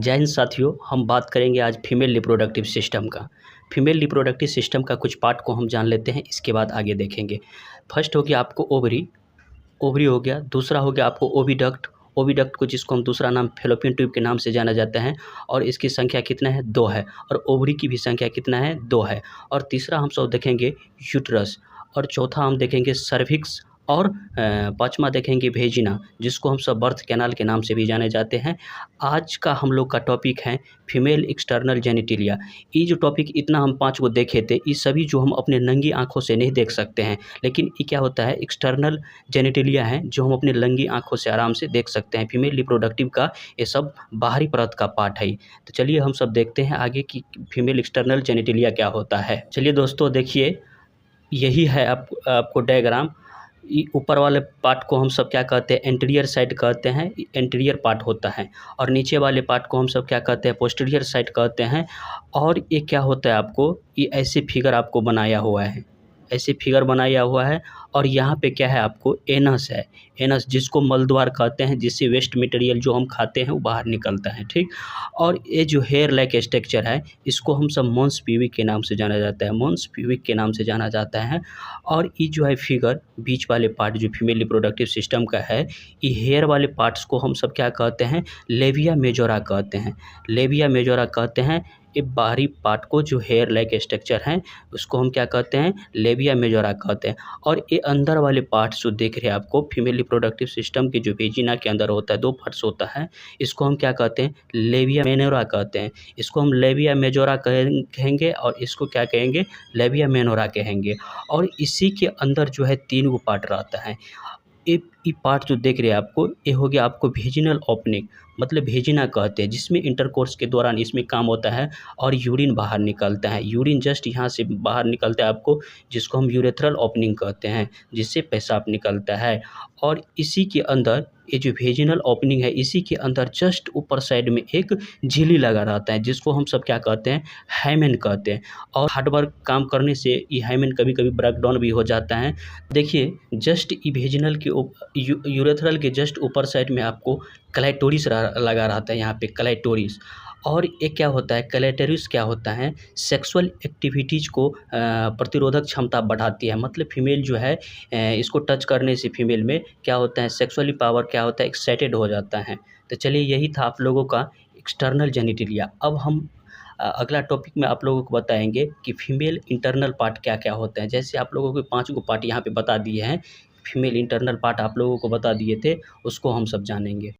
जय हिंद साथियों, हम बात करेंगे आज फीमेल रिप्रोडक्टिव सिस्टम का। फीमेल रिप्रोडक्टिव सिस्टम का कुछ पार्ट को हम जान लेते हैं, इसके बाद आगे देखेंगे। फर्स्ट हो गया आपको ओवरी, ओवरी हो गया। दूसरा हो गया आपको ओविडक्ट, ओविडक्ट को जिसको हम दूसरा नाम फैलोपियन ट्यूब के नाम से जाना जाता है, और इसकी संख्या कितना है 2 है। और ओवरी की भी संख्या कितना है 2 है। और तीसरा हम सब देखेंगे यूट्रस, और चौथा हम देखेंगे सर्विक्स, और पाँचवा देखेंगे वेजिना, जिसको हम सब बर्थ कैनाल के नाम से भी जाने जाते हैं। आज का हम लोग का टॉपिक है फीमेल एक्सटर्नल जेनिटिलिया। ये जो टॉपिक इतना हम 5 को देखे थे, ये सभी जो हम अपने नंगी आँखों से नहीं देख सकते हैं, लेकिन ये क्या होता है एक्सटर्नल जेनिटिलिया है जो हम अपने नंगी आँखों से आराम से देख सकते हैं। फीमेल रिप्रोडक्टिव का ये सब बाहरी परत का पार्ट है। तो चलिए हम सब देखते हैं आगे कि फीमेल एक्सटर्नल जेनिटिलिया क्या होता है। चलिए दोस्तों देखिए, यही है आपको डायग्राम। ऊपर वाले पार्ट को हम सब क्या कहते हैं एंटीरियर साइड कहते हैं, एंटीरियर पार्ट होता है। और नीचे वाले पार्ट को हम सब क्या कहते हैं पोस्टीरियर साइड कहते हैं। और ये क्या होता है आपको, ये ऐसे फिगर आपको बनाया हुआ है, ऐसे फिगर बनाया हुआ है। और यहाँ पे क्या है आपको एनस है, एनस जिसको मलद्वार कहते हैं, जिससे वेस्ट मटेरियल जो हम खाते हैं वो बाहर निकलता है, ठीक। और ये जो हेयर लाइक स्ट्रक्चर है, इसको हम सब मॉन्स प्यूबिक के नाम से जाना जाता है, मॉन्स प्यूबिक के नाम से जाना जाता है। और ये जो है फिगर बीच वाले पार्ट जो फीमेल रिप्रोडक्टिव सिस्टम का है, ये हेयर वाले पार्ट्स को हम सब क्या कहते हैं लेबिया मेजोरा कहते हैं, लेबिया मेजोरा कहते हैं। ये बाहरी पार्ट को जो हेयर लाइक स्ट्रक्चर है उसको हम क्या कहते हैं लेबिया मेजोरा कहते हैं। और ये अंदर वाले पार्ट्स जो देख रहे हैं आपको फीमेल रिप्रोडक्टिव सिस्टम के जो वेजिना के अंदर होता है, 2 पार्ट्स होता है, इसको हम क्या कहते हैं लेबिया मेनोरा कहते हैं। इसको हम लेबिया मेजोरा कहेंगे और इसको क्या कहेंगे लेबिया मेनोरा कहेंगे। और इसी के अंदर जो है 3 गो पार्ट रहता है। ये पार्ट जो देख रहे हैं आपको, ये हो गया आपको वेजिनल ओपनिंग, मतलब वेजिना कहते हैं, जिसमें इंटरकोर्स के दौरान इसमें काम होता है और यूरिन बाहर निकलता है। यूरिन जस्ट यहाँ से बाहर निकलता है आपको, जिसको हम यूरेथ्रल ओपनिंग कहते हैं, जिससे पेशाब निकलता है। और इसी के अंदर ये जो वेजिनल ओपनिंग है, इसी के अंदर जस्ट ऊपर साइड में एक झिल्ली लगा रहता है, जिसको हम सब क्या कहते हैं हाइमेन कहते हैं। और हार्ड वर्क काम करने से ये हाइमेन कभी कभी ब्रेक डाउन भी हो जाता है। देखिए जस्ट ये वेजिनल के यूरेथ्रल के जस्ट ऊपर साइड में आपको क्लाइटोरिस लगा रहता है, यहाँ पे क्लाइटोरिस। और ये क्या होता है क्लाइटोरिस क्या होता है सेक्सुअल एक्टिविटीज़ को प्रतिरोधक क्षमता बढ़ाती है। मतलब फीमेल जो है इसको टच करने से फीमेल में क्या होता है सेक्सुअली पावर क्या होता है एक्साइटेड हो जाता है। तो चलिए यही था आप लोगों का एक्सटर्नल जेनिटिलिया। अब हम अगला टॉपिक में आप लोगों को बताएंगे कि फीमेल इंटरनल पार्ट क्या क्या होते हैं। जैसे आप लोगों को 5 गो पार्ट यहाँ पे बता दिए हैं, फीमेल इंटरनल पार्ट आप लोगों को बता दिए थे, उसको हम सब जानेंगे।